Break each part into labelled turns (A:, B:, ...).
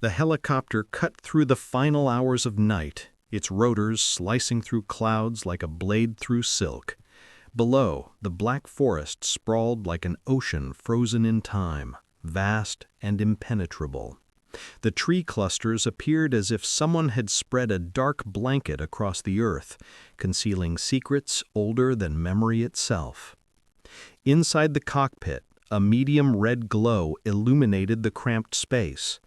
A: The helicopter cut through the final hours of night, its rotors slicing through clouds like a blade through silk. Below, the black forest sprawled like an ocean frozen in time, vast and impenetrable. The tree clusters appeared as if someone had spread a dark blanket across the earth, concealing secrets older than memory itself. Inside the cockpit, a medium red glow illuminated the cramped space.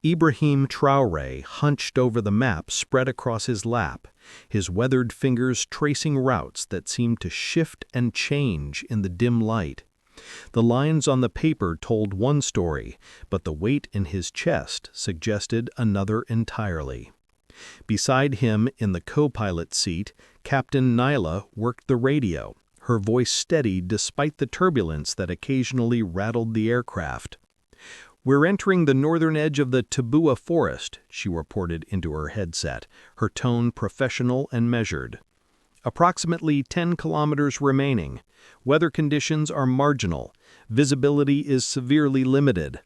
A: Ibrahim Traoré hunched over the map spread across his lap, his weathered fingers tracing routes that seemed to shift and change in the dim light. The lines on the paper told one story, but the weight in his chest suggested another entirely. Beside him, in the co-pilot seat, Captain Nyla worked the radio, her voice steady despite the turbulence that occasionally rattled the aircraft. "We're entering the northern edge of the Tabua forest," she reported into her headset, her tone professional and measured. "Approximately 10 kilometers remaining. Weather conditions are marginal. Visibility is severely limited."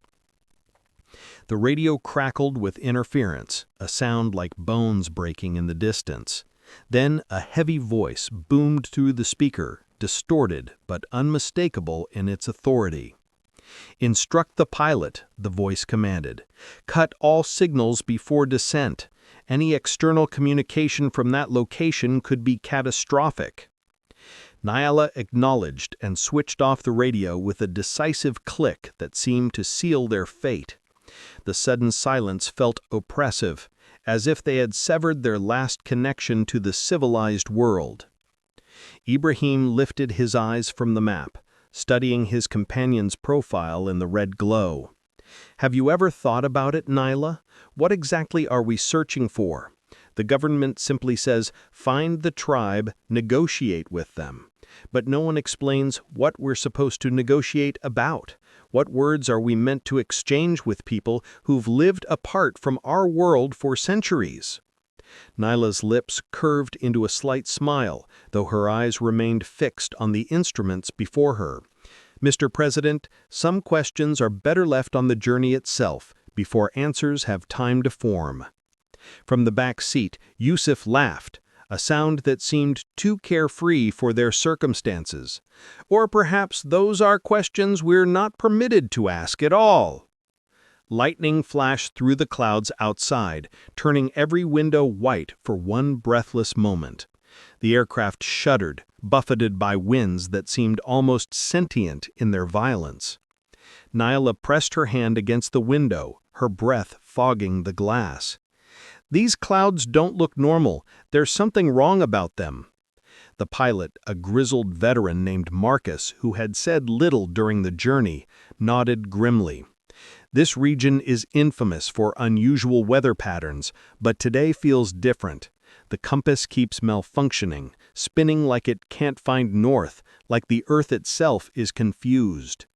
A: The radio crackled with interference, a sound like bones breaking in the distance. Then a heavy voice boomed through the speaker, distorted but unmistakable in its authority. "Instruct the pilot," the voice commanded. "Cut all signals before descent. Any external communication from that location could be catastrophic." Nyla acknowledged and switched off the radio with a decisive click that seemed to seal their fate. The sudden silence felt oppressive, as if they had severed their last connection to the civilized world. Ibrahim lifted his eyes from the map, studying his companion's profile in the red glow. "Have you ever thought about it, Nyla? What exactly are we searching for? The government simply says, find the tribe, negotiate with them. But no one explains what we're supposed to negotiate about. What words are we meant to exchange with people who've lived apart from our world for centuries?" Nyla's lips curved into a slight smile, though her eyes remained fixed on the instruments before her. "Mr. President, some questions are better left on the journey itself, before answers have time to form." From the back seat, Yusuf laughed, a sound that seemed too carefree for their circumstances. "Or perhaps those are questions we're not permitted to ask at all." Lightning flashed through the clouds outside, turning every window white for one breathless moment. The aircraft shuddered, buffeted by winds that seemed almost sentient in their violence. Nyla pressed her hand against the window, her breath fogging the glass. "These clouds don't look normal. There's something wrong about them." The pilot, a grizzled veteran named Marcus, who had said little during the journey, nodded grimly. "This region is infamous for unusual weather patterns, but today feels different. The compass keeps malfunctioning, spinning like it can't find north, like the Earth itself is confused."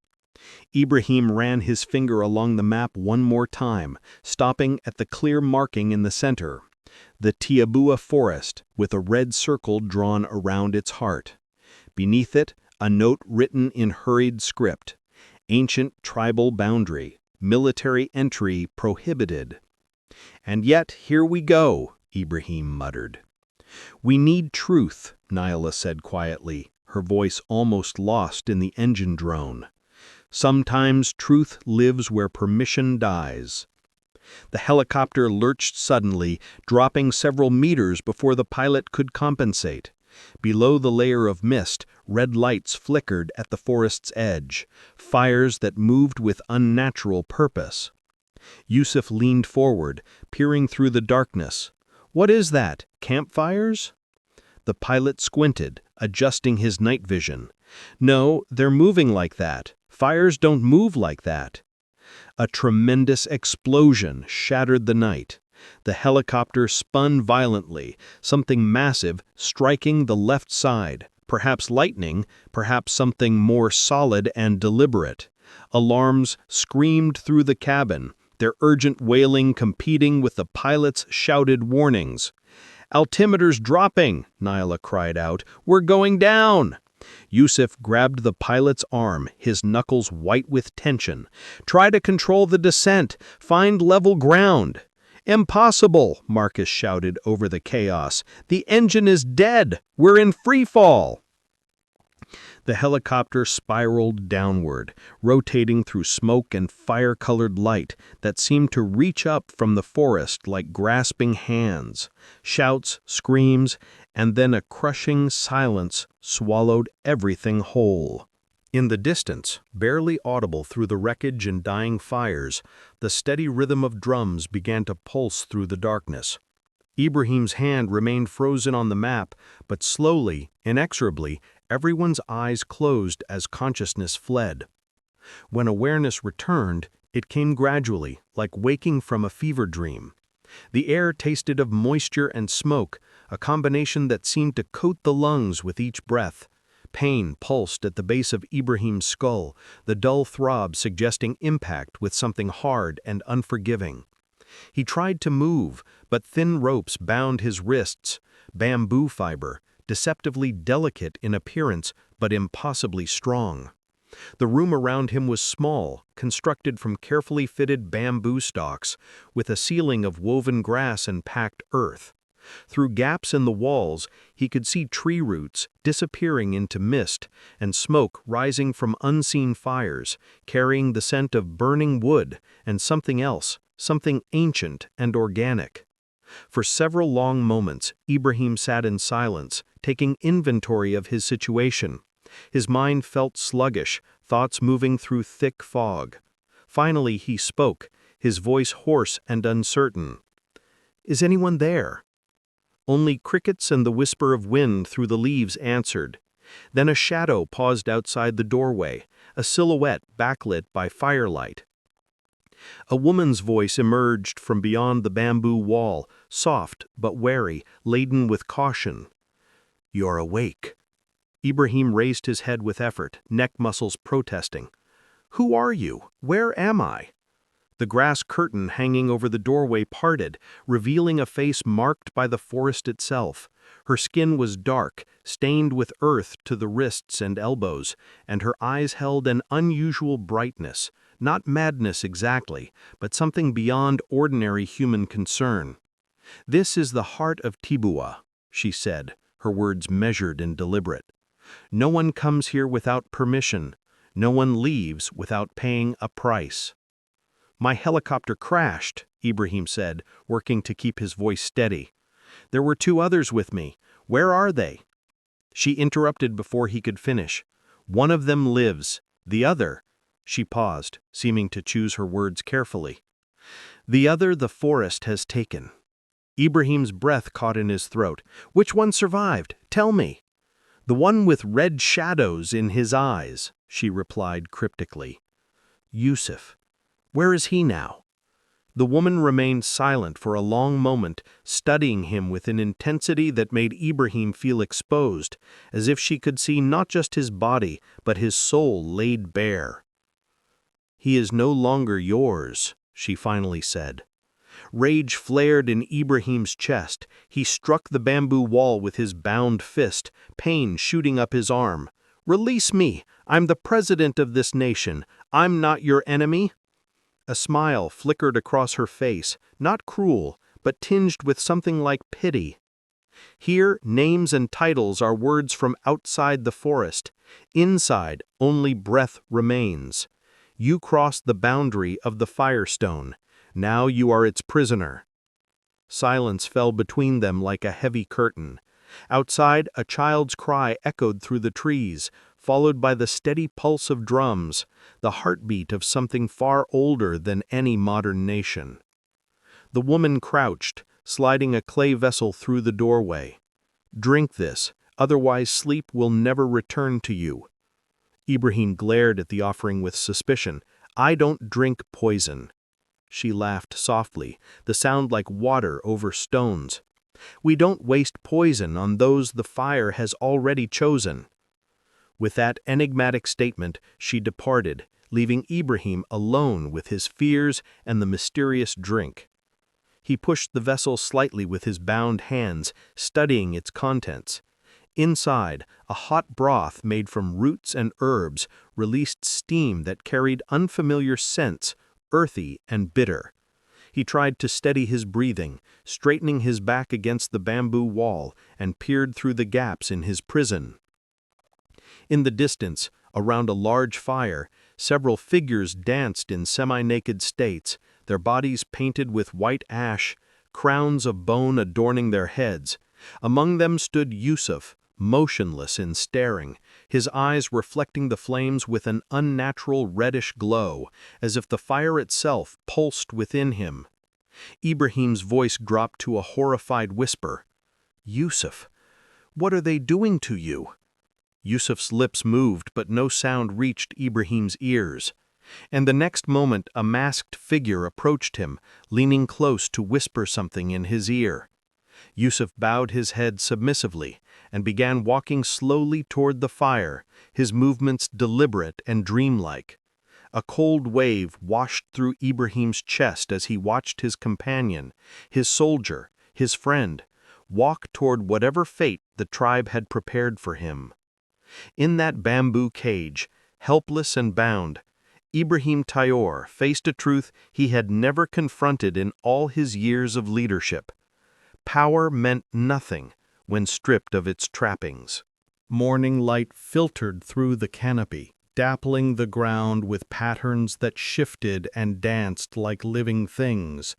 A: Ibrahim ran his finger along the map one more time, stopping at the clear marking in the center. The Tabua forest, with a red circle drawn around its heart. Beneath it, a note written in hurried script. Ancient tribal boundary. Military entry prohibited. "And yet, here we go," Ibrahim muttered. "We need truth," Nyla said quietly, her voice almost lost in the engine drone. "Sometimes truth lives where permission dies." The helicopter lurched suddenly, dropping several meters before the pilot could compensate. Below the layer of mist, red lights flickered at the forest's edge, fires that moved with unnatural purpose. Yusuf leaned forward, peering through the darkness. "What is that? Campfires?" The pilot squinted, adjusting his night vision. "No, they're moving like that. Fires don't move like that." A tremendous explosion shattered the night. The helicopter spun violently, something massive striking the left side, perhaps lightning, perhaps something more solid and deliberate. Alarms screamed through the cabin, their urgent wailing competing with the pilot's shouted warnings. "Altimeter's dropping," Nyla cried out. "We're going down!" Yusuf grabbed the pilot's arm, his knuckles white with tension. "Try to control the descent. Find level ground." "Impossible," Marcus shouted over the chaos. "The engine is dead. We're in free fall." The helicopter spiraled downward, rotating through smoke and fire-colored light that seemed to reach up from the forest like grasping hands. Shouts, screams, and then a crushing silence swallowed everything whole. In the distance, barely audible through the wreckage and dying fires, the steady rhythm of drums began to pulse through the darkness. Ibrahim's hand remained frozen on the map, but slowly, inexorably, everyone's eyes closed as consciousness fled. When awareness returned, it came gradually, like waking from a fever dream. The air tasted of moisture and smoke, a combination that seemed to coat the lungs with each breath. Pain pulsed at the base of Ibrahim's skull, the dull throb suggesting impact with something hard and unforgiving. He tried to move, but thin ropes bound his wrists, bamboo fiber, deceptively delicate in appearance but impossibly strong. The room around him was small, constructed from carefully fitted bamboo stalks, with a ceiling of woven grass and packed earth. Through gaps in the walls, he could see tree roots disappearing into mist and smoke rising from unseen fires, carrying the scent of burning wood and something else, something ancient and organic. For several long moments, Ibrahim sat in silence, taking inventory of his situation. His mind felt sluggish, thoughts moving through thick fog. Finally he spoke, his voice hoarse and uncertain. "Is anyone there?" Only crickets and the whisper of wind through the leaves answered. Then a shadow paused outside the doorway, a silhouette backlit by firelight. A woman's voice emerged from beyond the bamboo wall, soft but wary, laden with caution. "You're awake." Ibrahim raised his head with effort, neck muscles protesting. "Who are you? Where am I?" The grass curtain hanging over the doorway parted, revealing a face marked by the forest itself. Her skin was dark, stained with earth to the wrists and elbows, and her eyes held an unusual brightness, not madness exactly, but something beyond ordinary human concern. "This is the heart of Tibua," she said, her words measured and deliberate. "No one comes here without permission. No one leaves without paying a price." "My helicopter crashed," Ibrahim said, working to keep his voice steady. "There were 2 others with me. Where are they?" She interrupted before he could finish. "One of them lives. The other—" She paused, seeming to choose her words carefully. "The other the forest has taken." Ibrahim's breath caught in his throat. "Which one survived? Tell me." "The one with red shadows in his eyes," she replied cryptically. "Yusuf. Where is he now?" The woman remained silent for a long moment, studying him with an intensity that made Ibrahim feel exposed, as if she could see not just his body, but his soul laid bare. "He is no longer yours," she finally said. Rage flared in Ibrahim's chest. He struck the bamboo wall with his bound fist, pain shooting up his arm. "Release me! I'm the president of this nation. I'm not your enemy." A smile flickered across her face, not cruel, but tinged with something like pity. "Here, names and titles are words from outside the forest. Inside, only breath remains. You crossed the boundary of the Firestone. Now you are its prisoner." Silence fell between them like a heavy curtain. Outside, a child's cry echoed through the trees, followed by the steady pulse of drums, the heartbeat of something far older than any modern nation. The woman crouched, sliding a clay vessel through the doorway. "Drink this, otherwise sleep will never return to you." Ibrahim glared at the offering with suspicion. "I don't drink poison." She laughed softly, the sound like water over stones. "We don't waste poison on those the fire has already chosen." With that enigmatic statement, she departed, leaving Ibrahim alone with his fears and the mysterious drink. He pushed the vessel slightly with his bound hands, studying its contents. Inside, a hot broth made from roots and herbs released steam that carried unfamiliar scents, earthy and bitter. He tried to steady his breathing, straightening his back against the bamboo wall, and peered through the gaps in his prison. In the distance, around a large fire, several figures danced in semi-naked states, their bodies painted with white ash, crowns of bone adorning their heads. Among them stood Yusuf, motionless and staring, his eyes reflecting the flames with an unnatural reddish glow, as if the fire itself pulsed within him. Ibrahim's voice dropped to a horrified whisper. "Yusuf, what are they doing to you?" Yusuf's lips moved, but no sound reached Ibrahim's ears. And the next moment a masked figure approached him, leaning close to whisper something in his ear. Yusuf bowed his head submissively and began walking slowly toward the fire, his movements deliberate and dreamlike. A cold wave washed through Ibrahim's chest as he watched his companion, his soldier, his friend, walk toward whatever fate the tribe had prepared for him. In that bamboo cage, helpless and bound, Ibrahim Traoré faced a truth he had never confronted in all his years of leadership. Power meant nothing when stripped of its trappings. Morning light filtered through the canopy, dappling the ground with patterns that shifted and danced like living things.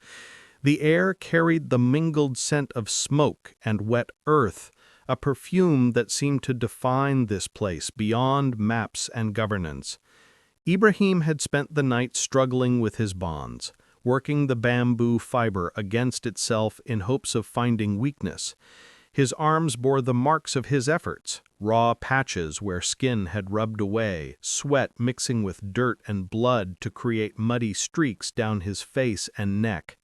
A: The air carried the mingled scent of smoke and wet earth, a perfume that seemed to define this place beyond maps and governance. Ibrahim had spent the night struggling with his bonds, working the bamboo fiber against itself in hopes of finding weakness. His arms bore the marks of his efforts, raw patches where skin had rubbed away, sweat mixing with dirt and blood to create muddy streaks down his face and neck.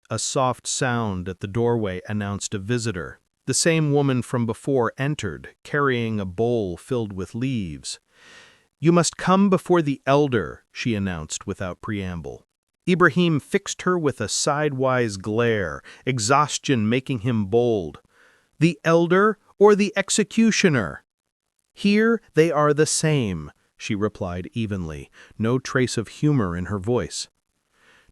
A: A soft sound at the doorway announced a visitor. The same woman from before entered, carrying a bowl filled with leaves. "You must come before the elder," she announced without preamble. Ibrahim fixed her with a sidewise glare, exhaustion making him bold. "The elder or the executioner?" "Here they are the same," she replied evenly, no trace of humor in her voice.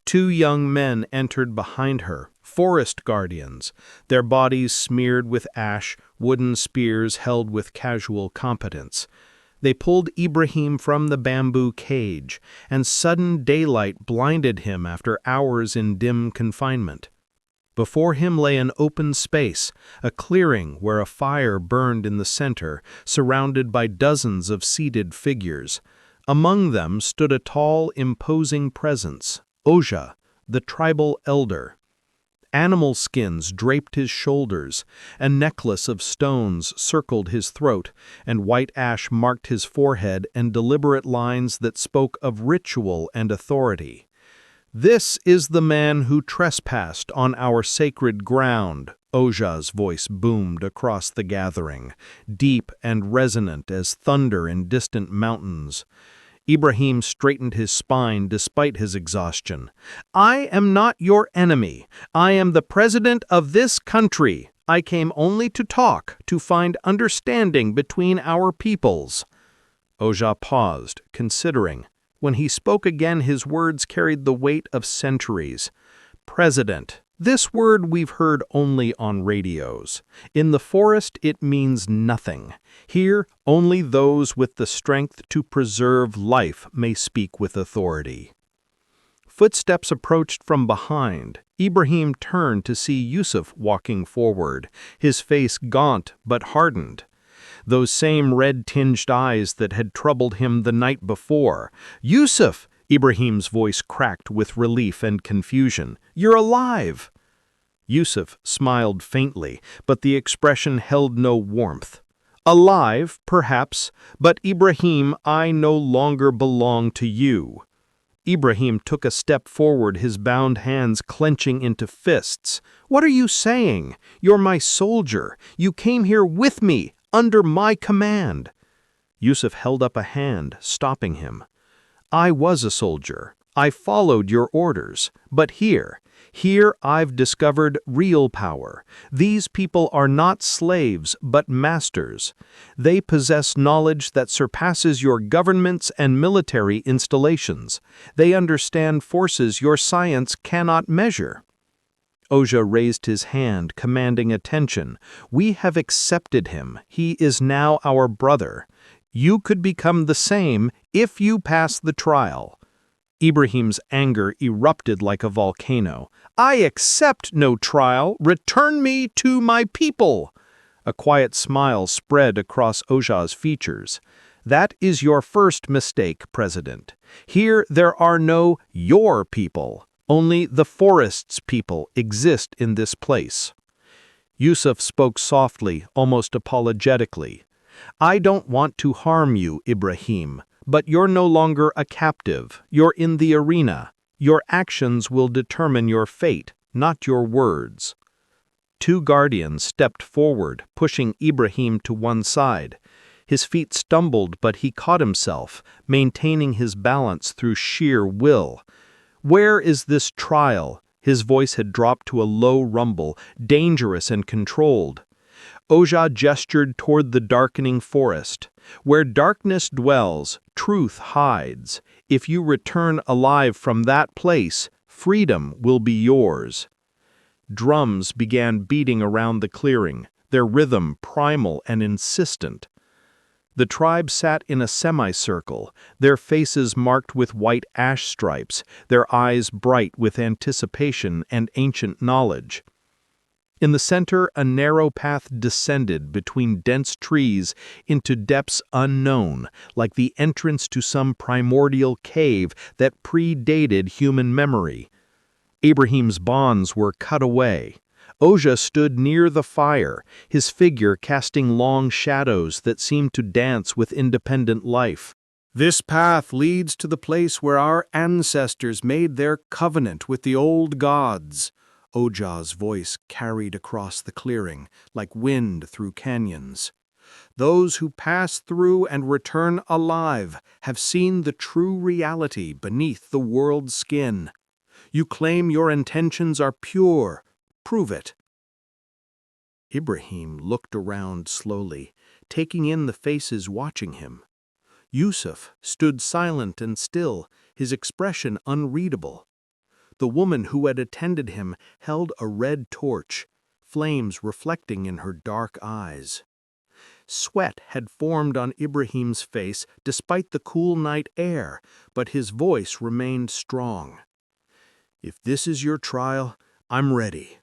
A: Two young men entered behind her, forest guardians, their bodies smeared with ash, wooden spears held with casual competence. They pulled Ibrahim from the bamboo cage, and sudden daylight blinded him after hours in dim confinement. Before him lay an open space, a clearing where a fire burned in the center, surrounded by dozens of seated figures. Among them stood a tall, imposing presence, Oja, the tribal elder. Animal skins draped his shoulders, a necklace of stones circled his throat, and white ash marked his forehead and deliberate lines that spoke of ritual and authority. "This is the man who trespassed on our sacred ground," Oja's voice boomed across the gathering, deep and resonant as thunder in distant mountains. Ibrahim straightened his spine despite his exhaustion. "I am not your enemy. I am the president of this country. I came only to talk, to find understanding between our peoples." Oja paused, considering. When he spoke again, his words carried the weight of centuries. "President. This word we've heard only on radios. In the forest, it means nothing. Here, only those with the strength to preserve life may speak with authority." Footsteps approached from behind. Ibrahim turned to see Yusuf walking forward, his face gaunt but hardened. Those same red-tinged eyes that had troubled him the night before. "Yusuf!" Ibrahim's voice cracked with relief and confusion. "You're alive!" Yusuf smiled faintly, but the expression held no warmth. "Alive, perhaps, but Ibrahim, I no longer belong to you." Ibrahim took a step forward, his bound hands clenching into fists. "What are you saying? You're my soldier. You came here with me, under my command." Yusuf held up a hand, stopping him. "I was a soldier. I followed your orders, but here I've discovered real power. These people are not slaves, but masters. They possess knowledge that surpasses your governments and military installations. They understand forces your science cannot measure." Oja raised his hand, commanding attention. "We have accepted him. He is now our brother. You could become the same if you pass the trial." Ibrahim's anger erupted like a volcano. "I accept no trial. Return me to my people." A quiet smile spread across Oja's features. "That is your first mistake, President. Here there are no your people. Only the forest's people exist in this place." Yusuf spoke softly, almost apologetically. "I don't want to harm you, Ibrahim, but you're no longer a captive. You're in the arena. Your actions will determine your fate, not your words." Two guardians stepped forward, pushing Ibrahim to one side. His feet stumbled, but he caught himself, maintaining his balance through sheer will. "Where is this trial?" His voice had dropped to a low rumble, dangerous and controlled. Oja gestured toward the darkening forest. "Where darkness dwells, truth hides. If you return alive from that place, freedom will be yours." Drums began beating around the clearing, their rhythm primal and insistent. The tribe sat in a semicircle, their faces marked with white ash stripes, their eyes bright with anticipation and ancient knowledge. In the center, a narrow path descended between dense trees into depths unknown, like the entrance to some primordial cave that predated human memory. Ibrahim's bonds were cut away. Oja stood near the fire, his figure casting long shadows that seemed to dance with independent life. "This path leads to the place where our ancestors made their covenant with the old gods." Oja's voice carried across the clearing, like wind through canyons. "Those who pass through and return alive have seen the true reality beneath the world's skin. You claim your intentions are pure. Prove it." Ibrahim looked around slowly, taking in the faces watching him. Yusuf stood silent and still, his expression unreadable. The woman who had attended him held a red torch, flames reflecting in her dark eyes. Sweat had formed on Ibrahim's face despite the cool night air, but his voice remained strong. "If this is your trial, I'm ready."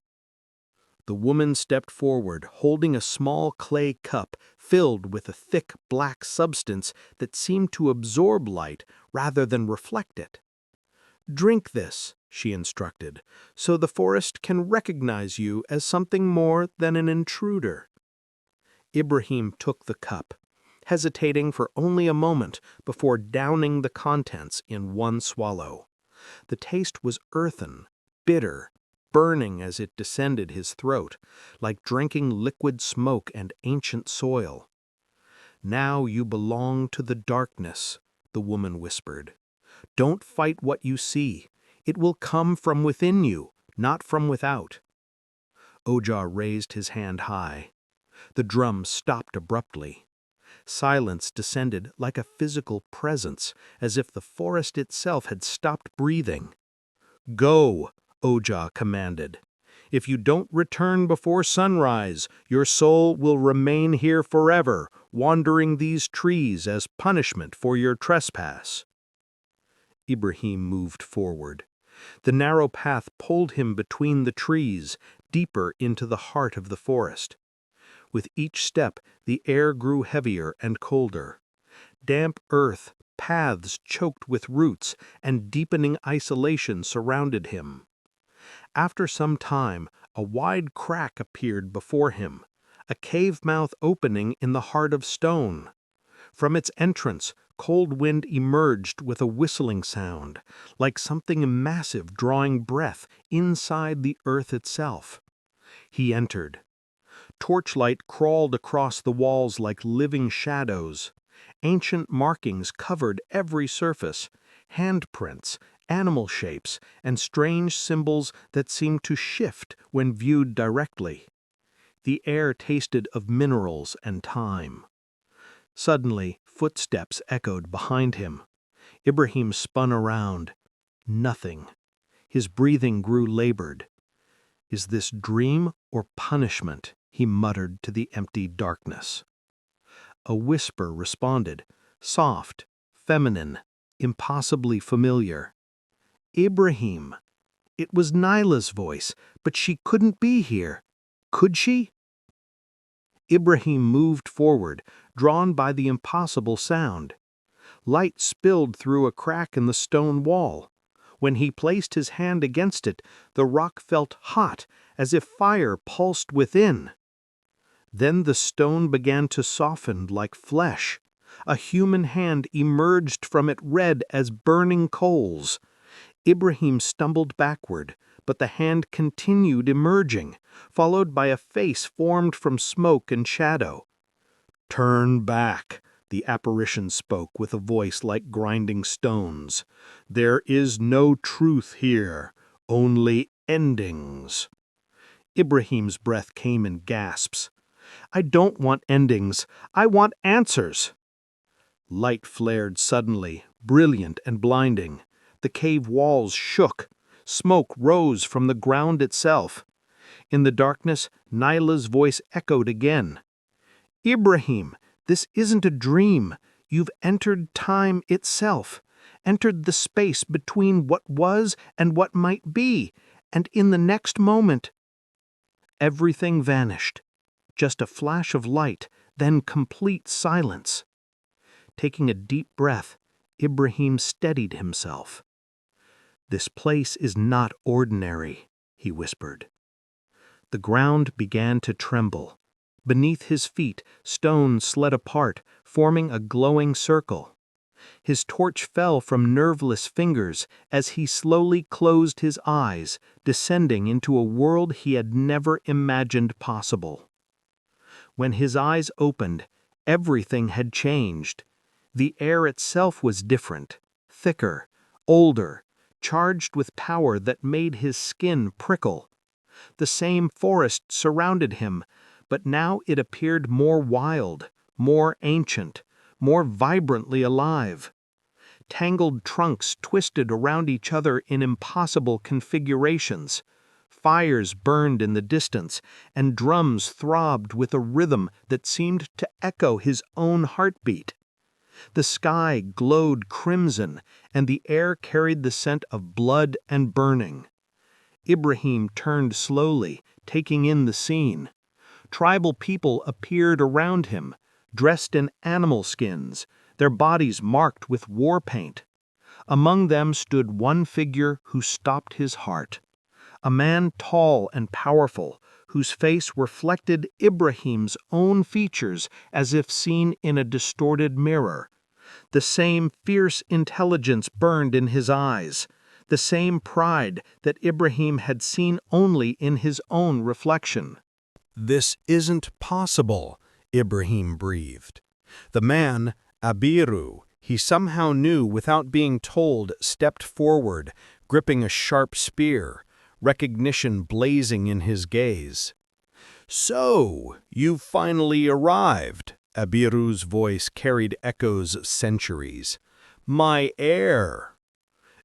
A: The woman stepped forward, holding a small clay cup filled with a thick black substance that seemed to absorb light rather than reflect it. "Drink this," she instructed, "so the forest can recognize you as something more than an intruder." Ibrahim took the cup, hesitating for only a moment before downing the contents in one swallow. The taste was earthen, bitter, burning as it descended his throat, like drinking liquid smoke and ancient soil. "Now you belong to the darkness," the woman whispered. "Don't fight what you see. It will come from within you, not from without." Oja raised his hand high. The drum stopped abruptly. Silence descended like a physical presence, as if the forest itself had stopped breathing. "Go," Oja commanded. "If you don't return before sunrise, your soul will remain here forever, wandering these trees as punishment for your trespass." Ibrahim moved forward. The narrow path pulled him between the trees, deeper into the heart of the forest. With each step, the air grew heavier and colder. Damp earth, paths choked with roots, and deepening isolation surrounded him. After some time, a wide crack appeared before him, a cave mouth opening in the heart of stone. From its entrance, cold wind emerged with a whistling sound, like something massive drawing breath inside the earth itself. He entered. Torchlight crawled across the walls like living shadows. Ancient markings covered every surface, handprints, animal shapes, and strange symbols that seemed to shift when viewed directly. The air tasted of minerals and time. Suddenly, footsteps echoed behind him. Ibrahim spun around. Nothing. His breathing grew labored. "Is this dream or punishment?" he muttered to the empty darkness. A whisper responded, soft, feminine, impossibly familiar. "Ibrahim." It was Nyla's voice, but she couldn't be here. Could she? Ibrahim moved forward, drawn by the impossible sound. Light spilled through a crack in the stone wall. When he placed his hand against it, the rock felt hot, as if fire pulsed within. Then the stone began to soften like flesh. A human hand emerged from it, red as burning coals. Ibrahim stumbled backward, but the hand continued emerging, followed by a face formed from smoke and shadow. "Turn back," the apparition spoke with a voice like grinding stones. "There is no truth here, only endings." Ibrahim's breath came in gasps. "I don't want endings. I want answers." Light flared suddenly, brilliant and blinding. The cave walls shook. Smoke rose from the ground itself. In the darkness, Nyla's voice echoed again. "Ibrahim, this isn't a dream. You've entered time itself, entered the space between what was and what might be, and in the next moment—" Everything vanished. Just a flash of light, then complete silence. Taking a deep breath, Ibrahim steadied himself. "This place is not ordinary," he whispered. The ground began to tremble. Beneath his feet, stone slid apart, forming a glowing circle. His torch fell from nerveless fingers as he slowly closed his eyes, descending into a world he had never imagined possible. When his eyes opened, everything had changed. The air itself was different, thicker, older, charged with power that made his skin prickle. The same forest surrounded him, but now it appeared more wild, more ancient, more vibrantly alive. Tangled trunks twisted around each other in impossible configurations. Fires burned in the distance, and drums throbbed with a rhythm that seemed to echo his own heartbeat. The sky glowed crimson, and the air carried the scent of blood and burning. Ibrahim turned slowly, taking in the scene. Tribal people appeared around him, dressed in animal skins, their bodies marked with war paint. Among them stood one figure who stopped his heart. A man tall and powerful, whose face reflected Ibrahim's own features as if seen in a distorted mirror. The same fierce intelligence burned in his eyes, the same pride that Ibrahim had seen only in his own reflection. "This isn't possible," Ibrahim breathed. The man, Abiru, he somehow knew without being told, stepped forward, gripping a sharp spear, recognition blazing in his gaze. "So, you've finally arrived," Abiru's voice carried echoes of centuries. "My heir."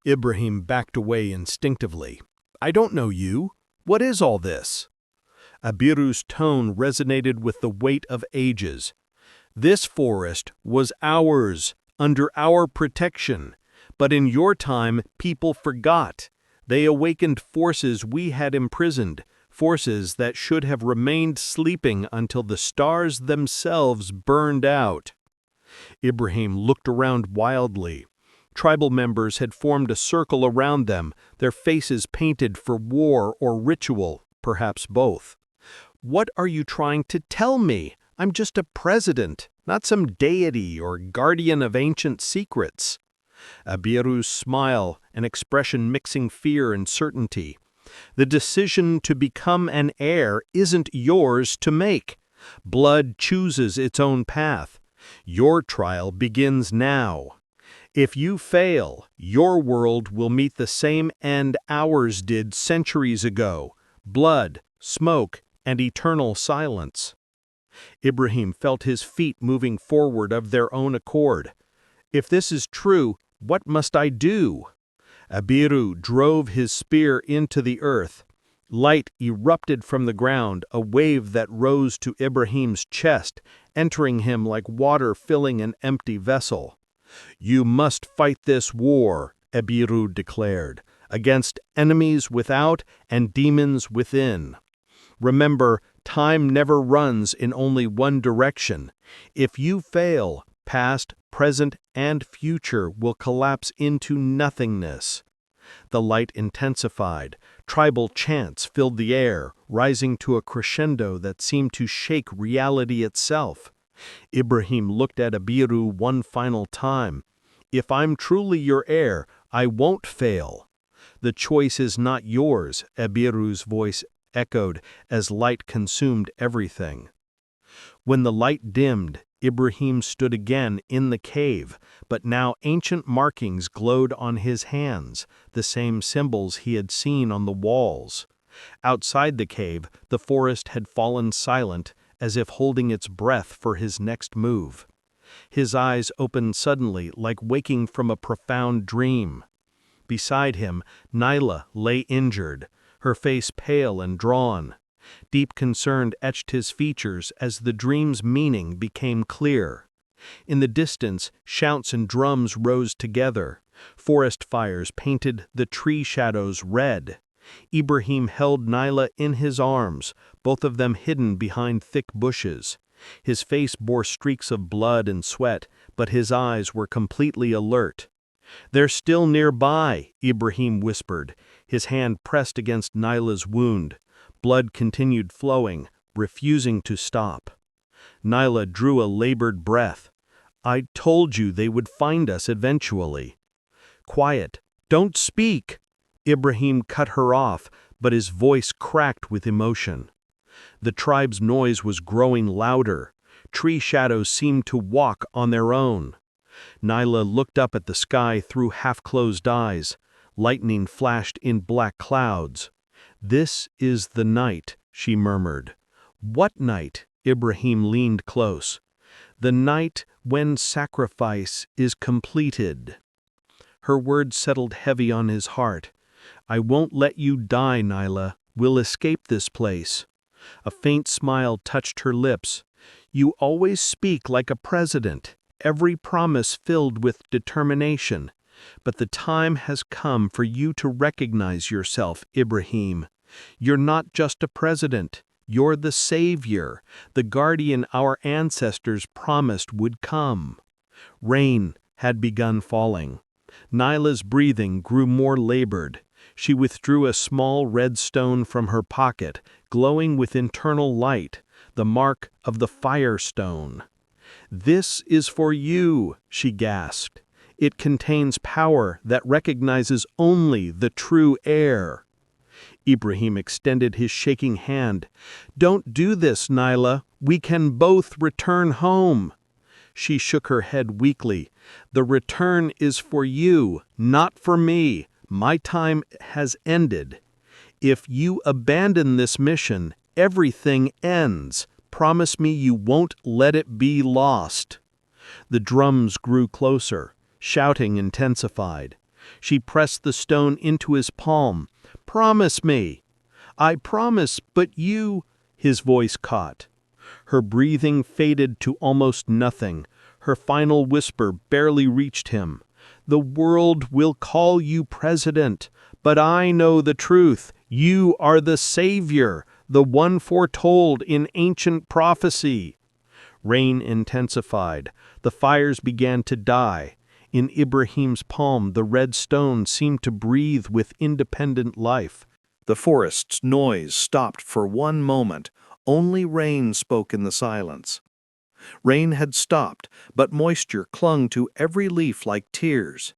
A: Ibrahim backed away instinctively. "I don't know you. What is all this?" Abiru's tone resonated with the weight of ages. "This forest was ours, under our protection. But in your time, people forgot. They awakened forces we had imprisoned, forces that should have remained sleeping until the stars themselves burned out." Ibrahim looked around wildly. Tribal members had formed a circle around them, their faces painted for war or ritual, perhaps both. "What are you trying to tell me? I'm just a president, not some deity or guardian of ancient secrets." Abiru's smile, an expression mixing fear and certainty. "The decision to become an heir isn't yours to make. Blood chooses its own path. Your trial begins now." If you fail, your world will meet the same end ours did centuries ago: blood, smoke, and eternal silence. Ibrahim felt his feet moving forward of their own accord. If this is true, what must I do? Abiru drove his spear into the earth. Light erupted from the ground, a wave that rose to Ibrahim's chest, entering him like water filling an empty vessel. "You must fight this war," Abiru declared, "against enemies without and demons within. Remember, time never runs in only one direction. If you fail, past, present, and future will collapse into nothingness." The light intensified. Tribal chants filled the air, rising to a crescendo that seemed to shake reality itself. Ibrahim looked at Abiru one final time. "If I'm truly your heir, I won't fail." "The choice is not yours," Abiru's voice echoed as light consumed everything. When the light dimmed, Ibrahim stood again in the cave, but now ancient markings glowed on his hands, the same symbols he had seen on the walls. Outside the cave, the forest had fallen silent, as if holding its breath for his next move. His eyes opened suddenly, like waking from a profound dream. Beside him, Nyla lay injured, her face pale and drawn. Deep concern etched his features as the dream's meaning became clear. In the distance, shouts and drums rose together. Forest fires painted the tree shadows red. Ibrahim held Nyla in his arms, both of them hidden behind thick bushes. His face bore streaks of blood and sweat, but his eyes were completely alert. "They're still nearby," Ibrahim whispered, his hand pressed against Nyla's wound. Blood continued flowing, refusing to stop. Nyla drew a labored breath. "I told you they would find us eventually." "Quiet! Don't speak!" Ibrahim cut her off, but his voice cracked with emotion. The tribe's noise was growing louder. Tree shadows seemed to walk on their own. Nyla looked up at the sky through half-closed eyes. Lightning flashed in black clouds. "This is the night," she murmured. "What night?" Ibrahim leaned close. "The night when sacrifice is completed." Her words settled heavy on his heart. "I won't let you die, Nyla. We'll escape this place." A faint smile touched her lips. "You always speak like a president, every promise filled with determination. But the time has come for you to recognize yourself, Ibrahim. You're not just a president. You're the savior, the guardian our ancestors promised would come." Rain had begun falling. Nyla's breathing grew more labored. She withdrew a small red stone from her pocket, glowing with internal light, the mark of the fire stone. "This is for you," she gasped. "It contains power that recognizes only the true heir." Ibrahim extended his shaking hand. "Don't do this, Nyla. We can both return home." She shook her head weakly. "The return is for you, not for me. My time has ended. If you abandon this mission, everything ends. Promise me you won't let it be lost." The drums grew closer. Shouting intensified. She pressed the stone into his palm. "Promise me." "I promise, but you—" His voice caught. Her breathing faded to almost nothing. Her final whisper barely reached him. "The world will call you president, but I know the truth. You are the savior, the one foretold in ancient prophecy." Rain intensified. The fires began to die. In Ibrahim's palm, the red stone seemed to breathe with independent life. The forest's noise stopped for one moment. Only rain spoke in the silence. Rain had stopped, but moisture clung to every leaf like tears.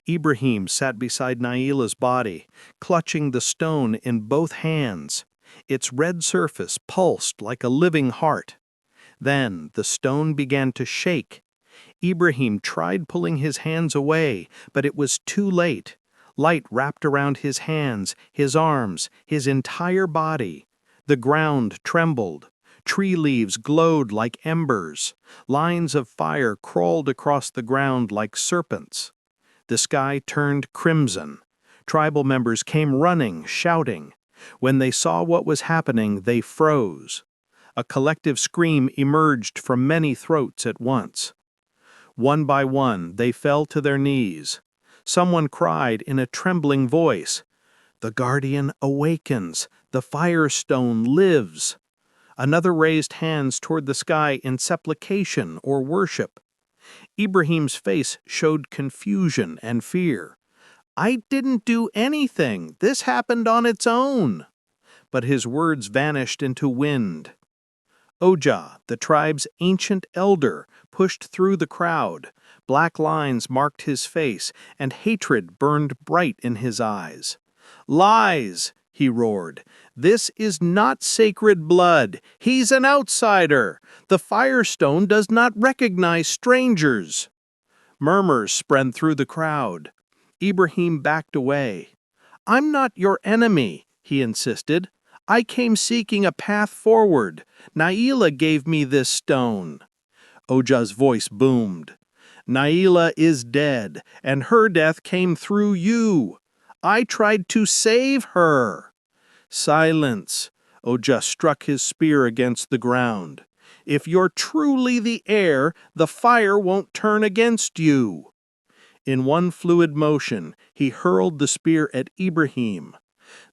A: Ibrahim sat beside Naila's body, clutching the stone in both hands. Its red surface pulsed like a living heart. Then the stone began to shake. Ibrahim tried pulling his hands away, but it was too late. Light wrapped around his hands, his arms, his entire body. The ground trembled. Tree leaves glowed like embers. Lines of fire crawled across the ground like serpents. The sky turned crimson. Tribal members came running, shouting. When they saw what was happening, they froze. A collective scream emerged from many throats at once. One by one, they fell to their knees. Someone cried in a trembling voice, "The guardian awakens! The firestone lives!" Another raised hands toward the sky in supplication or worship. Ibrahim's face showed confusion and fear. "I didn't do anything. This happened on its own." But his words vanished into wind. Ojah, the tribe's ancient elder, pushed through the crowd. Black lines marked his face, and hatred burned bright in his eyes. "Lies!" he roared. "This is not sacred blood. He's an outsider. The Firestone does not recognize strangers." Murmurs spread through the crowd. Ibrahim backed away. "I'm not your enemy," he insisted. "I came seeking a path forward. Naila gave me this stone." Ojah's voice boomed. "Naila is dead, and her death came through you. I tried to save her." "Silence." Ojah struck his spear against the ground. "If you're truly the heir, the fire won't turn against you." In one fluid motion, he hurled the spear at Ibrahim.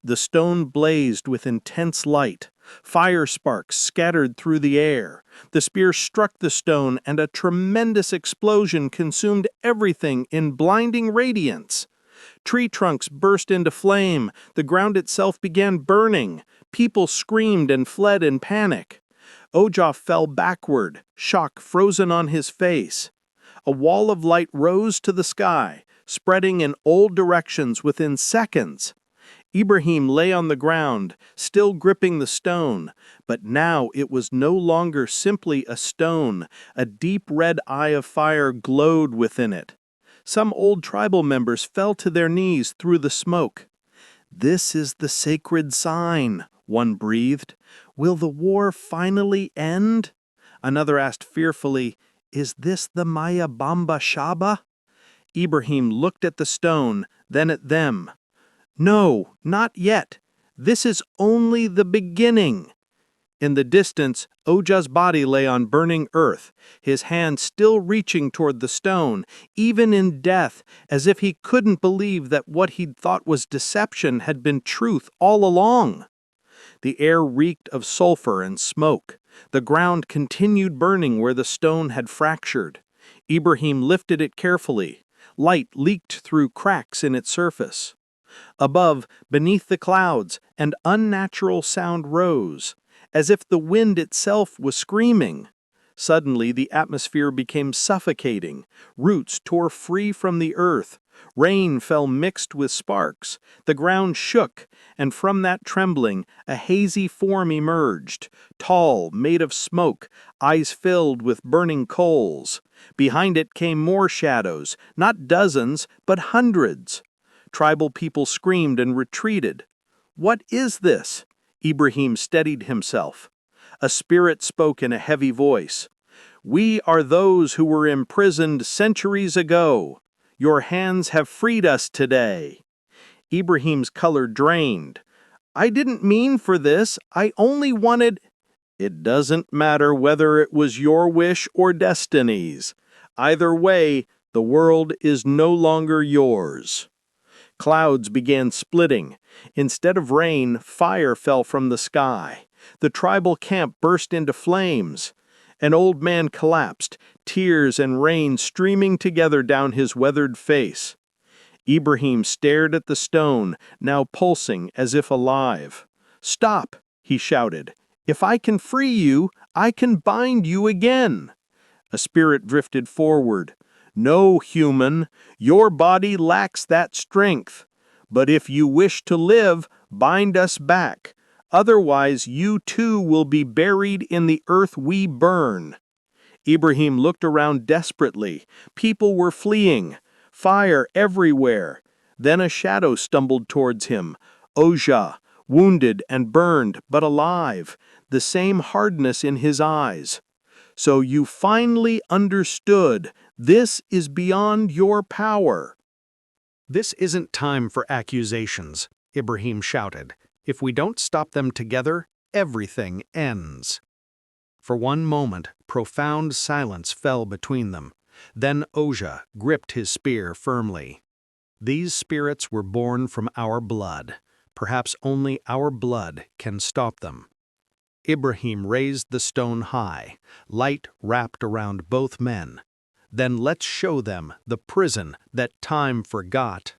A: The stone blazed with intense light. Fire sparks scattered through the air. The spear struck the stone, and a tremendous explosion consumed everything in blinding radiance. Tree trunks burst into flame. The ground itself began burning. People screamed and fled in panic. Ojah fell backward, shock frozen on his face. A wall of light rose to the sky, spreading in all directions within seconds. Ibrahim lay on the ground, still gripping the stone, but now it was no longer simply a stone. A deep red eye of fire glowed within it. Some old tribal members fell to their knees through the smoke. "This is the sacred sign," one breathed. "Will the war finally end?" Another asked fearfully, "Is this the Maya Bamba Shaba?" Ibrahim looked at the stone, then at them. "No, not yet. This is only the beginning." In the distance, Ojah's body lay on burning earth, his hand still reaching toward the stone, even in death, as if he couldn't believe that what he'd thought was deception had been truth all along. The air reeked of sulfur and smoke. The ground continued burning where the stone had fractured. Ibrahim lifted it carefully. Light leaked through cracks in its surface. Above, beneath the clouds, an unnatural sound rose, as if the wind itself was screaming. Suddenly, the atmosphere became suffocating. Roots tore free from the earth. Rain fell mixed with sparks. The ground shook, and from that trembling, a hazy form emerged, tall, made of smoke, eyes filled with burning coals. Behind it came more shadows, not dozens, but hundreds. Tribal people screamed and retreated. "What is this?" Ibrahim steadied himself. A spirit spoke in a heavy voice. "We are those who were imprisoned centuries ago. Your hands have freed us today." Ibrahim's color drained. "I didn't mean for this. I only wanted—" "It doesn't matter whether it was your wish or destiny's. Either way, the world is no longer yours." Clouds began splitting. Instead of rain, fire fell from the sky. The tribal camp burst into flames. An old man collapsed, tears and rain streaming together down his weathered face. Ibrahim stared at the stone, now pulsing as if alive. "Stop!" he shouted. "If I can free you, I can bind you again." A spirit drifted forward. "No, human, your body lacks that strength. But if you wish to live, bind us back. Otherwise, you too will be buried in the earth we burn." Ibrahim looked around desperately. People were fleeing. Fire everywhere. Then a shadow stumbled towards him. Oja, wounded and burned, but alive, the same hardness in his eyes. So you finally understood. This is beyond your power. This isn't time for accusations, Ibrahim shouted. If we don't stop them together, everything ends. For one moment, profound silence fell between them. Then Oja gripped his spear firmly. These spirits were born from our blood. Perhaps only our blood can stop them. Ibrahim raised the stone high, light wrapped around both men. Then let's show them the prison that time forgot.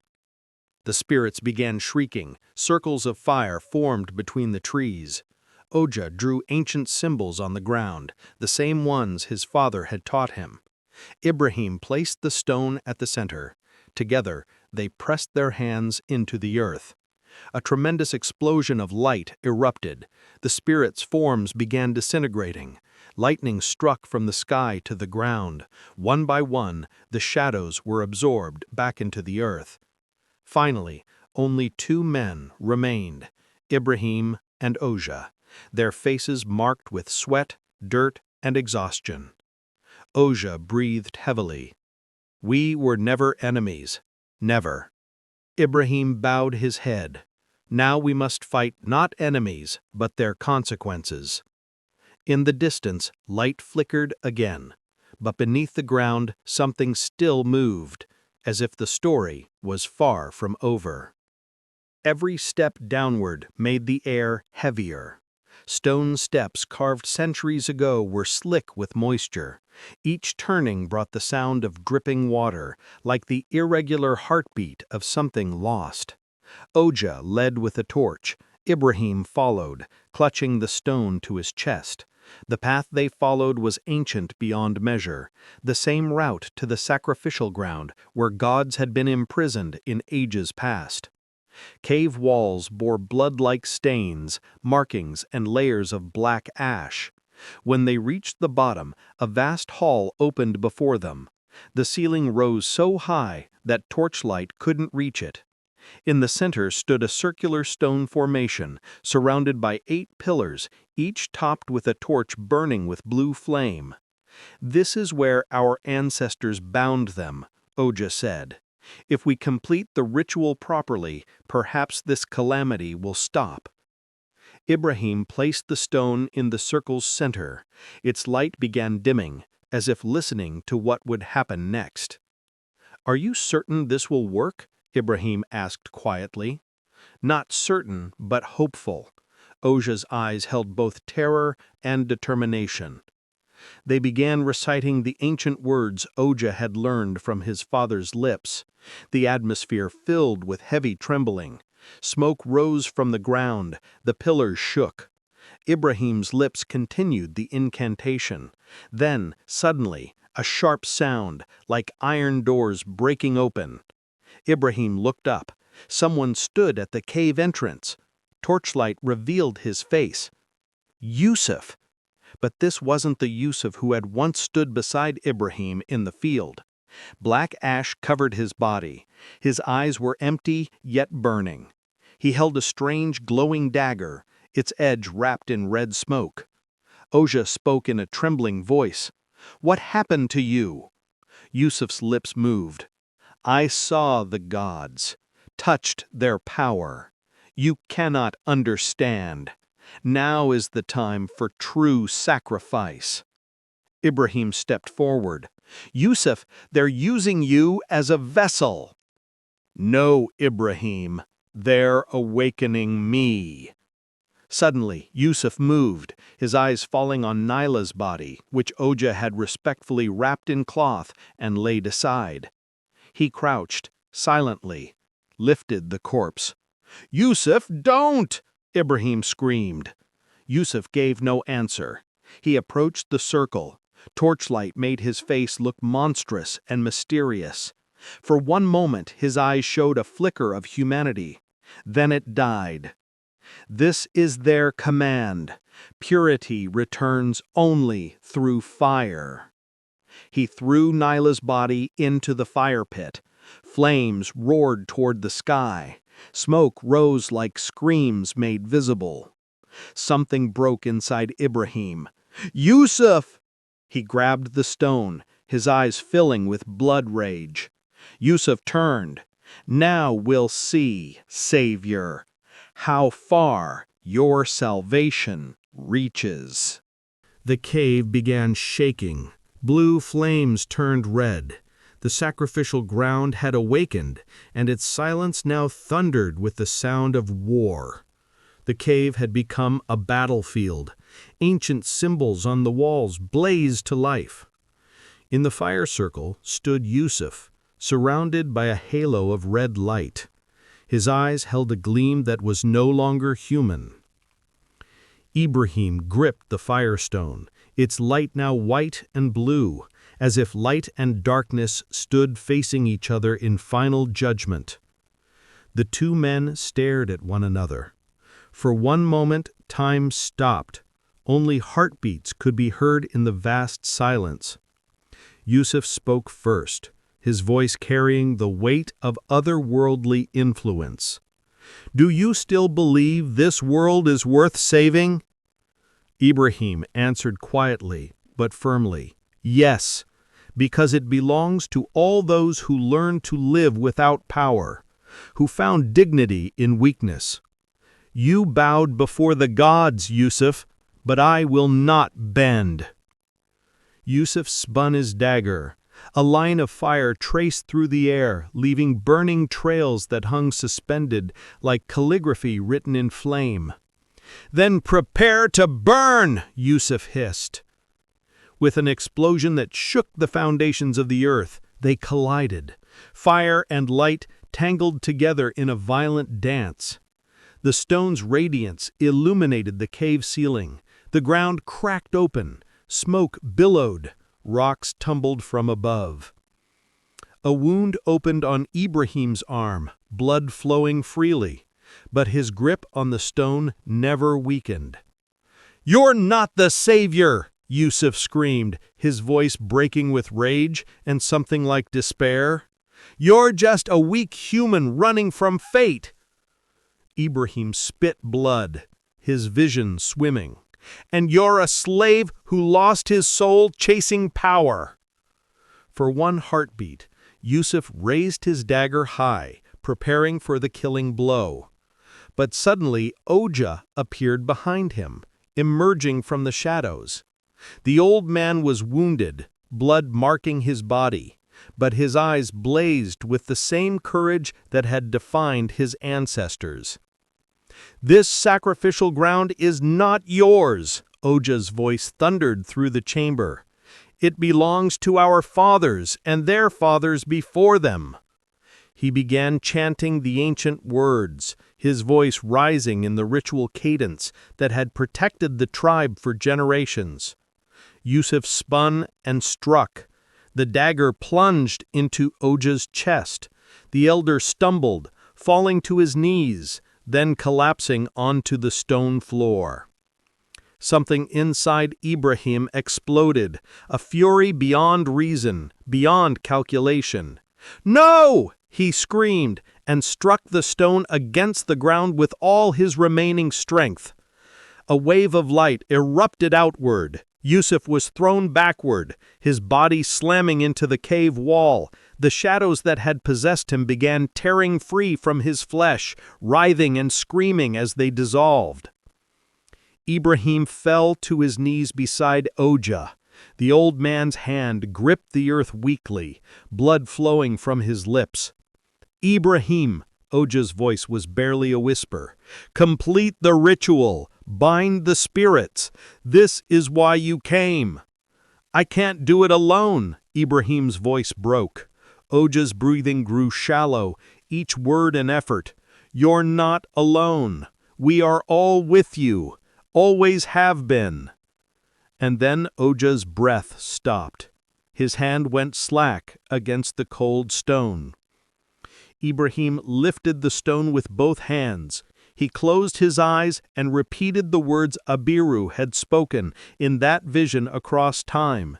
A: The spirits began shrieking. Circles of fire formed between the trees. Oja drew ancient symbols on the ground, the same ones his father had taught him. Ibrahim placed the stone at the center. Together, they pressed their hands into the earth. A tremendous explosion of light erupted. The spirits' forms began disintegrating. Lightning struck from the sky to the ground. One by one, the shadows were absorbed back into the earth. Finally, only two men remained, Ibrahim and Oja, their faces marked with sweat, dirt, and exhaustion. Oja breathed heavily. We were never enemies. Never. Ibrahim bowed his head. Now we must fight not enemies, but their consequences. In the distance, light flickered again. But beneath the ground, something still moved, as if the story was far from over. Every step downward made the air heavier. Stone steps carved centuries ago were slick with moisture. Each turning brought the sound of dripping water, like the irregular heartbeat of something lost. Oja led with a torch. Ibrahim followed, clutching the stone to his chest. The path they followed was ancient beyond measure, the same route to the sacrificial ground where gods had been imprisoned in ages past. Cave walls bore blood-like stains, markings, and layers of black ash. When they reached the bottom, a vast hall opened before them. The ceiling rose so high that torchlight couldn't reach it. In the center stood a circular stone formation, surrounded by 8 pillars, each topped with a torch burning with blue flame. This is where our ancestors bound them, Oja said. If we complete the ritual properly, perhaps this calamity will stop. Ibrahim placed the stone in the circle's center. Its light began dimming, as if listening to what would happen next. Are you certain this will work? Ibrahim asked quietly. Not certain, but hopeful. Oja's eyes held both terror and determination. They began reciting the ancient words Oja had learned from his father's lips. The atmosphere filled with heavy trembling. Smoke rose from the ground, the pillars shook. Ibrahim's lips continued the incantation. Then, suddenly, a sharp sound, like iron doors breaking open. Ibrahim looked up. Someone stood at the cave entrance. Torchlight revealed his face. Yusuf! But this wasn't the Yusuf who had once stood beside Ibrahim in the field. Black ash covered his body. His eyes were empty yet burning. He held a strange glowing dagger, its edge wrapped in red smoke. Oja spoke in a trembling voice. What happened to you? Yusuf's lips moved. I saw the gods, touched their power. You cannot understand. Now is the time for true sacrifice. Ibrahim stepped forward. Yusuf, they're using you as a vessel. No, Ibrahim, they're awakening me. Suddenly, Yusuf moved, his eyes falling on Naila's body, which Oja had respectfully wrapped in cloth and laid aside. He crouched, silently, lifted the corpse. Yusuf, don't! Ibrahim screamed. Yusuf gave no answer. He approached the circle. Torchlight made his face look monstrous and mysterious. For one moment, his eyes showed a flicker of humanity. Then it died. This is their command. Purity returns only through fire.
B: He threw Nyla's body into the fire pit. Flames roared toward the sky. Smoke rose like screams made visible. Something broke inside Ibrahim. "Yusuf!" He grabbed the stone, his eyes filling with blood rage. Yusuf turned. "Now we'll see, Savior, how far your salvation reaches."
A: The cave began shaking. Blue flames turned red. The sacrificial ground had awakened, and its silence now thundered with the sound of war. The cave had become a battlefield. Ancient symbols on the walls blazed to life. In the fire circle stood Yusuf, surrounded by a halo of red light. His eyes held a gleam that was no longer human. Ibrahim gripped the firestone, its light now white and blue, as if light and darkness stood facing each other in final judgment. The two men stared at one another. For one moment, time stopped. Only heartbeats could be heard in the vast silence. Yusuf spoke first, his voice carrying the weight of otherworldly influence. "Do you still believe this world is worth saving?" Ibrahim answered quietly, but firmly, "Yes, because it belongs to all those who learn to live without power, who found dignity in weakness. You bowed before the gods, Yusuf, but I will not bend." Yusuf spun his dagger. A line of fire traced through the air, leaving burning trails that hung suspended like calligraphy written in flame. "Then prepare to burn!" Yusuf hissed. With an explosion that shook the foundations of the earth, they collided. Fire and light tangled together in a violent dance. The stone's radiance illuminated the cave ceiling. The ground cracked open. Smoke billowed. Rocks tumbled from above. A wound opened on Ibrahim's arm, blood flowing freely, but his grip on the stone never weakened. "You're not the savior!" Yusuf screamed, his voice breaking with rage and something like despair. "You're just a weak human running from fate!" Ibrahim spit blood, his vision swimming. "And you're a slave who lost his soul chasing power." For one heartbeat, Yusuf raised his dagger high, preparing for the killing blow. But suddenly Oja appeared behind him, emerging from the shadows. The old man was wounded, blood marking his body, but his eyes blazed with the same courage that had defined his ancestors. "This sacrificial ground is not yours," Oja's voice thundered through the chamber. "It belongs to our fathers and their fathers before them." He began chanting the ancient words, his voice rising in the ritual cadence that had protected the tribe for generations. Yusuf spun and struck. The dagger plunged into Oja's chest. The elder stumbled, falling to his knees, then collapsing onto the stone floor. Something inside Ibrahim exploded, a fury beyond reason, beyond calculation. "No!" he screamed, and struck the stone against the ground with all his remaining strength. A wave of light erupted outward. Yusuf was thrown backward, his body slamming into the cave wall. The shadows that had possessed him began tearing free from his flesh, writhing and screaming as they dissolved. Ibrahim fell to his knees beside Oja. The old man's hand gripped the earth weakly, blood flowing from his lips. "Ibrahim," Oja's voice was barely a whisper, "complete the ritual, bind the spirits. This is why you came." "I can't do it alone," Ibrahim's voice broke. Oja's breathing grew shallow, each word an effort. "You're not alone. We are all with you, always have been." And then Oja's breath stopped. His hand went slack against the cold stone. Ibrahim lifted the stone with both hands. He closed his eyes and repeated the words Abiru had spoken in that vision across time.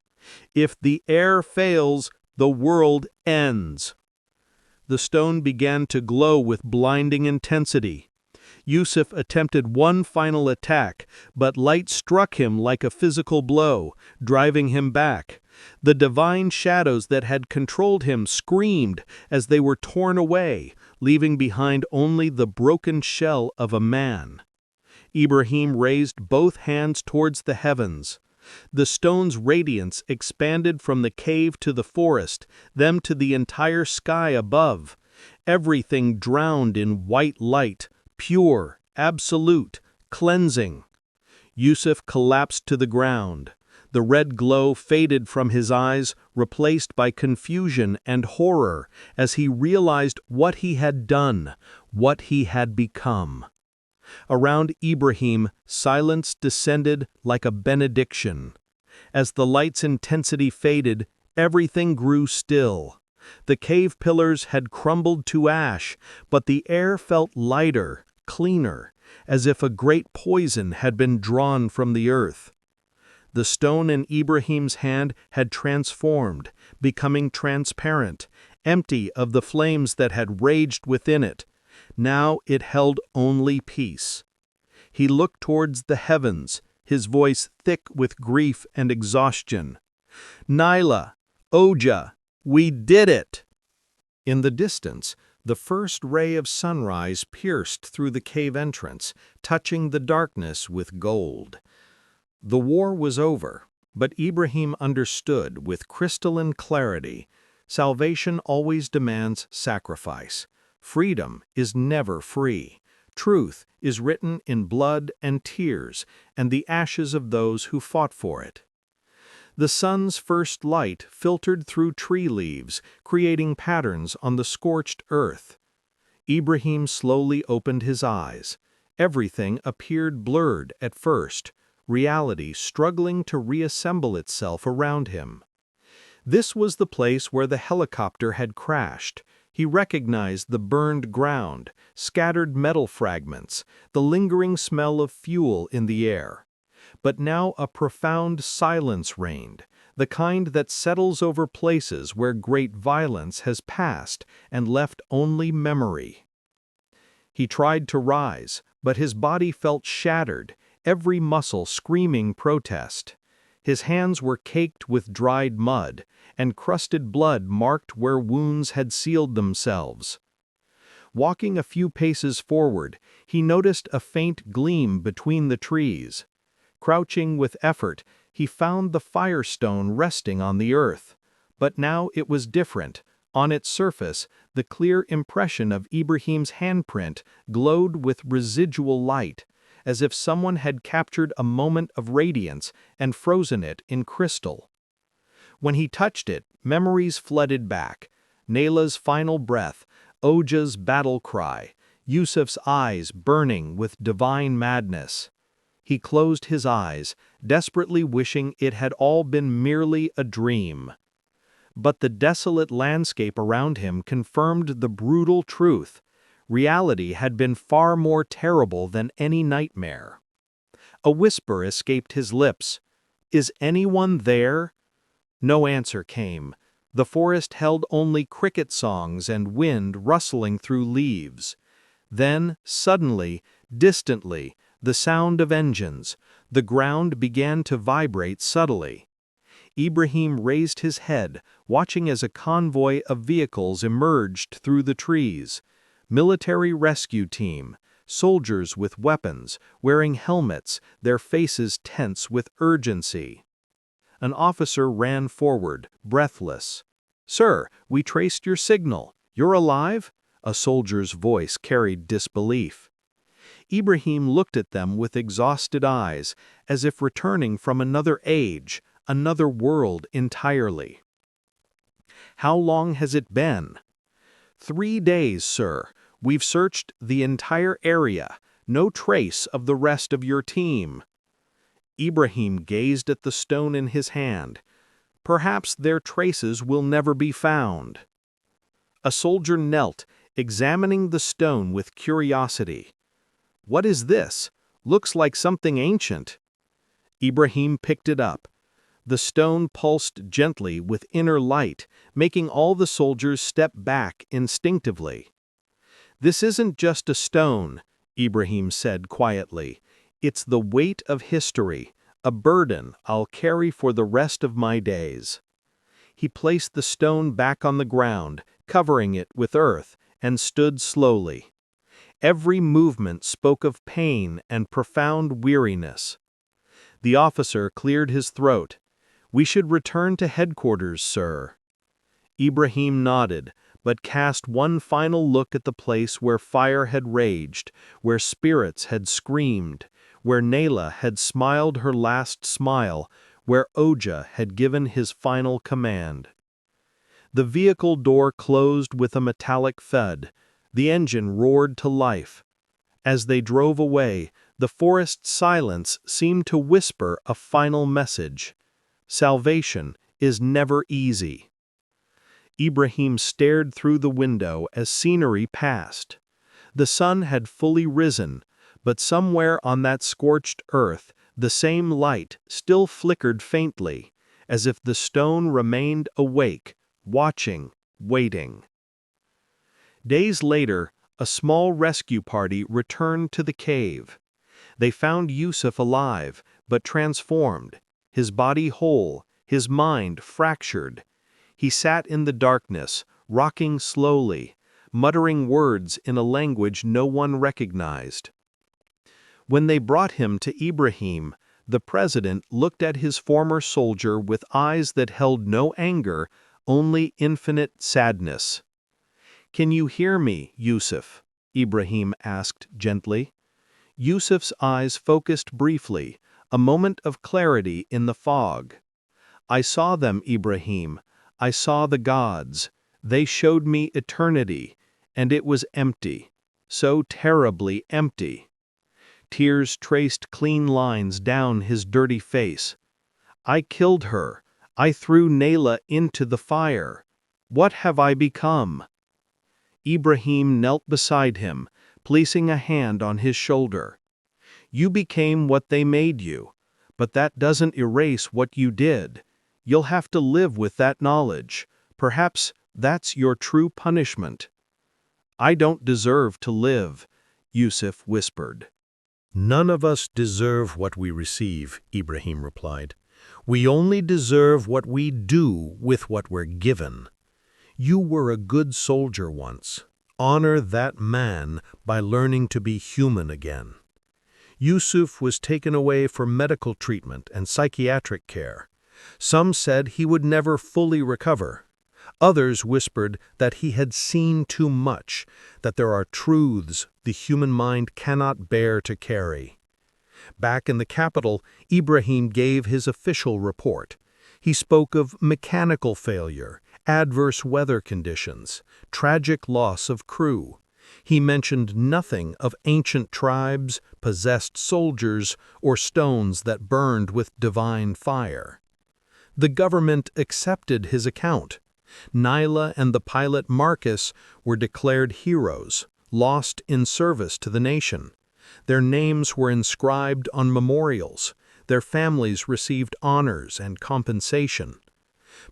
B: If the air fails, the world ends. The stone began to glow with blinding intensity. Yusuf attempted one final attack, but light struck him like a physical blow, driving him back. The divine shadows that had controlled him screamed as they were torn away, leaving behind only the broken shell of a man. Ibrahim raised both hands towards the heavens. The stone's radiance expanded from the cave to the forest, then to the entire sky above. Everything drowned in white light, pure, absolute, cleansing. Yusuf collapsed to the ground. The red glow faded from his eyes, replaced by confusion and horror as he realized what he had done, what he had become. Around Ibrahim, silence descended like a benediction. As the light's intensity faded, everything grew still. The cave pillars had crumbled to ash, but the air felt lighter, cleaner, as if a great poison had been drawn from the earth. The stone in Ibrahim's hand had transformed, becoming transparent, empty of the flames that had raged within it. Now it held only peace. He looked towards the heavens, his voice thick with grief and exhaustion. "Naila, Oja, we did it!"
A: In the distance, the first ray of sunrise pierced through the cave entrance, touching the darkness with gold. The war was over, but Ibrahim understood with crystalline clarity, salvation always demands sacrifice. Freedom is never free. Truth is written in blood and tears and the ashes of those who fought for it. The sun's first light filtered through tree leaves, creating patterns on the scorched earth. Ibrahim slowly opened his eyes. Everything appeared blurred at first, reality struggling to reassemble itself around him. This was the place where the helicopter had crashed. He recognized the burned ground, scattered metal fragments, the lingering smell of fuel in the air. But now a profound silence reigned, the kind that settles over places where great violence has passed and left only memory. He tried to rise, but his body felt shattered, every muscle screaming protest. His hands were caked with dried mud, and crusted blood marked where wounds had sealed themselves. Walking a few paces forward, he noticed a faint gleam between the trees. Crouching with effort, he found the firestone resting on the earth. But now it was different. On its surface, the clear impression of Ibrahim's handprint glowed with residual light, as if someone had captured a moment of radiance and frozen it in crystal. When he touched it, memories flooded back. Naila's final breath, Oja's battle cry, Yusuf's eyes burning with divine madness. He closed his eyes, desperately wishing it had all been merely a dream. But the desolate landscape around him confirmed the brutal truth. Reality had been far more terrible than any nightmare. A whisper escaped his lips. "Is anyone there?" No answer came. The forest held only cricket songs and wind rustling through leaves. Then, suddenly, distantly, the sound of engines. The ground began to vibrate subtly. Ibrahim raised his head, watching as a convoy of vehicles emerged through the trees. Military rescue team, soldiers with weapons, wearing helmets, their faces tense with urgency. An officer ran forward, breathless. "Sir, we traced your signal. You're alive?" A soldier's voice carried disbelief. Ibrahim looked at them with exhausted eyes, as if returning from another age, another world entirely. "How long has it been?" 3 days, sir. We've searched the entire area. No trace of the rest of your team." Ibrahim gazed at the stone in his hand. "Perhaps their traces will never be found." A soldier knelt, examining the stone with curiosity. "What is this? Looks like something ancient." Ibrahim picked it up.
B: The stone pulsed gently with inner light, making all the soldiers step back instinctively. "This isn't just a stone," Ibrahim said quietly. "It's the weight of history, a burden I'll carry for the rest of my days." He placed the stone back on the ground, covering it with earth, and stood slowly. Every movement spoke of pain and profound weariness. The officer cleared his throat. "We should return to headquarters, sir." Ibrahim nodded, but cast one final look at the place where fire had raged, where spirits had screamed, where Nayla had smiled her last smile, where Oja had given his final command. The vehicle door closed with a metallic thud. The engine roared to life. As they drove away, the forest silence seemed to whisper a final message. Salvation is never easy. Ibrahim stared through the window as scenery passed. The sun had fully risen, but somewhere on that scorched earth, the same light still flickered faintly, as if the stone remained awake, watching, waiting. Days later, a small rescue party returned to the cave. They found Yusuf alive, but transformed, his body whole, his mind fractured. He sat in the darkness, rocking slowly, muttering words in a language no one recognized. When they brought him to Ibrahim, the president looked at his former soldier with eyes that held no anger, only infinite sadness. "Can you hear me, Yusuf?" Ibrahim asked gently. Yusuf's eyes focused briefly, a moment of clarity in the fog. "I saw them, Ibrahim. I saw the gods. They showed me eternity, and it was empty, so terribly empty." Tears traced clean lines down his dirty face. "I killed her. I threw Nayla into the fire. What have I become?" Ibrahim knelt beside him, placing a hand on his shoulder. "You became what they made you, but that doesn't erase what you did. You'll have to live with that knowledge. Perhaps that's your true punishment." "I don't deserve to live," Yusuf whispered.
A: "None of us deserve what we receive," Ibrahim replied. "We only deserve what we do with what we're given. You were a good soldier once. Honor that man by learning to be human again." Yusuf was taken away for medical treatment and psychiatric care. Some said he would never fully recover. Others whispered that he had seen too much, that there are truths the human mind cannot bear to carry. Back in the capital, Ibrahim gave his official report. He spoke of mechanical failure, adverse weather conditions, tragic loss of crew. He mentioned nothing of ancient tribes, possessed soldiers, or stones that burned with divine fire. The government accepted his account. Nyla and the pilot Marcus were declared heroes, lost in service to the nation. Their names were inscribed on memorials. Their families received honors and compensation.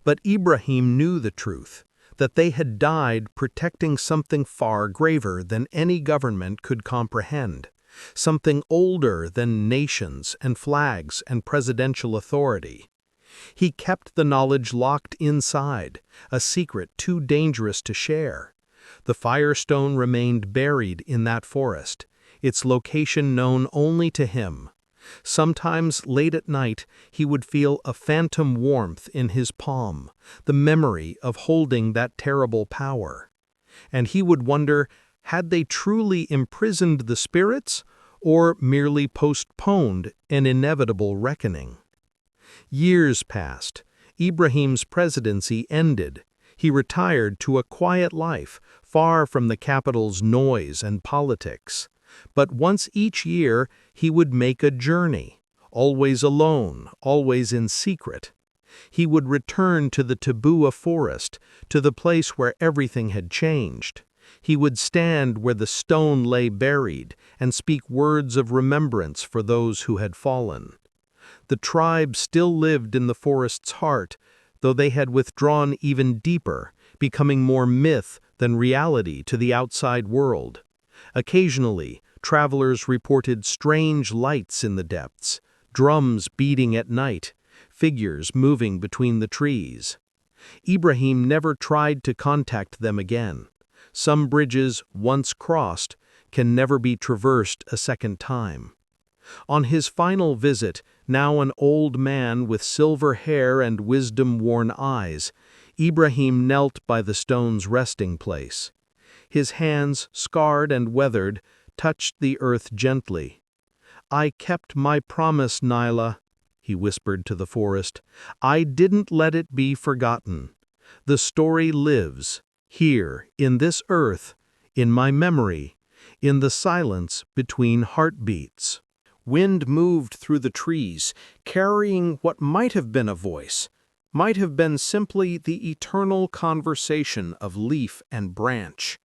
A: But Ibrahim knew the truth, that they had died protecting something far graver than any government could comprehend, something older than nations and flags and presidential authority. He kept the knowledge locked inside, a secret too dangerous to share. The Firestone remained buried in that forest, its location known only to him. Sometimes late at night he would feel a phantom warmth in his palm, the memory of holding that terrible power. And he would wonder, had they truly imprisoned the spirits, or merely postponed an inevitable reckoning? Years passed. Ibrahim's presidency ended. He retired to a quiet life, far from the capital's noise and politics. But once each year, he would make a journey, always alone, always in secret. He would return to the Tabua forest, to the place where everything had changed. He would stand where the stone lay buried and speak words of remembrance for those who had fallen. The
B: The tribe still lived in the forest's heart, though they had withdrawn even deeper, becoming more myth than reality to the outside world. Occasionally, travelers reported strange lights in the depths, drums beating at night, figures moving between the trees. Ibrahim never tried to contact them again. Some bridges, once crossed, can never be traversed a second time. On his final visit, now an old man with silver hair and wisdom-worn eyes, Ibrahim knelt by the stone's resting place. His hands, scarred and weathered, touched the earth gently. "I kept my promise, Nyla," he whispered to the forest. "I didn't let it be forgotten. The story lives, here, in this earth, in my memory, in the silence between heartbeats." Wind moved through the trees, carrying what might have been a voice, might have been simply the eternal conversation of leaf and branch.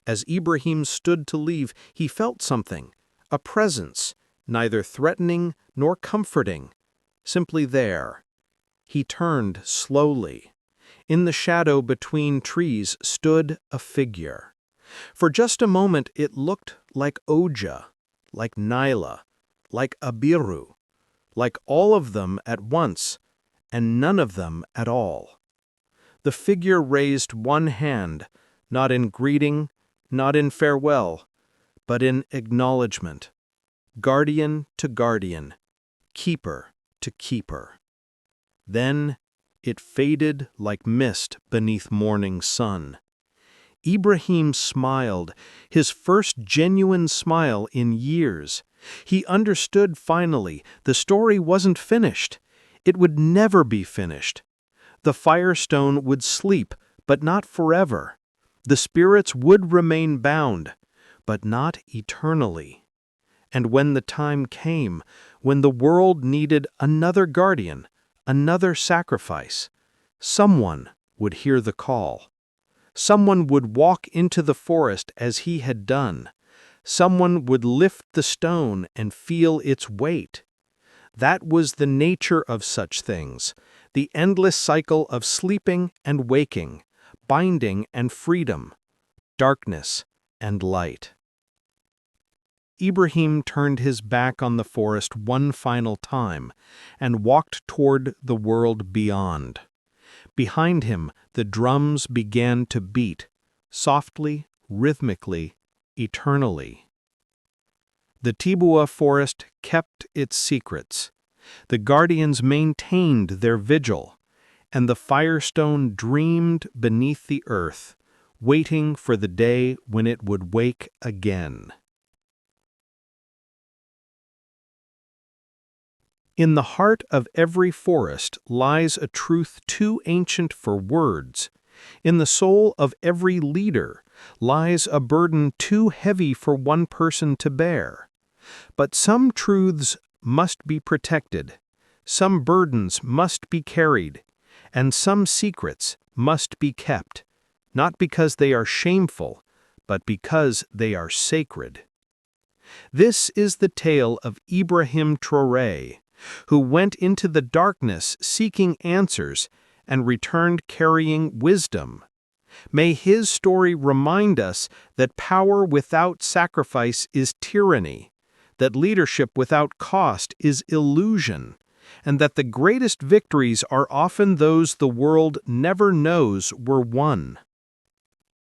B: As Ibrahim stood to leave, he felt something, a presence, neither threatening nor comforting, simply there. He turned slowly. In the shadow between trees stood a figure. For just a moment it looked like Oja, like Nyla, like Abiru, like all of them at once, and none of them at all. The figure raised one hand, not in greeting, not in farewell, but in acknowledgement. Guardian to guardian, keeper to keeper. Then it faded like mist beneath morning sun. Ibrahim smiled, his first genuine smile in years. He understood finally the story wasn't finished. It would never be finished. The Firestone would sleep, but not forever. The spirits would remain bound, but not eternally. And when the time came, when the world needed another guardian, another sacrifice, someone would hear the call. Someone would walk into the forest as he had done. Someone would lift the stone and feel its weight. That was the nature of such things, the endless cycle of sleeping and waking, binding and freedom, darkness and light. Ibrahim turned his back on the forest one final time and walked toward the world beyond. Behind him, the drums began to beat, softly, rhythmically, eternally. The Tibua forest kept its secrets. The guardians maintained their vigil, and the Firestone dreamed beneath the earth, waiting for the day when it would wake again. In the heart of every forest lies a truth too ancient for words. In the soul of every leader lies a burden too heavy for one person to bear. But some truths must be protected, some burdens must be carried, and some secrets must be kept, not because they are shameful, but because they are sacred. This is the tale of Ibrahim Traoré, who went into the darkness seeking answers and returned carrying wisdom. May his story remind us that power without sacrifice is tyranny, that leadership without cost is illusion, and that the greatest victories are often those the world never knows were won.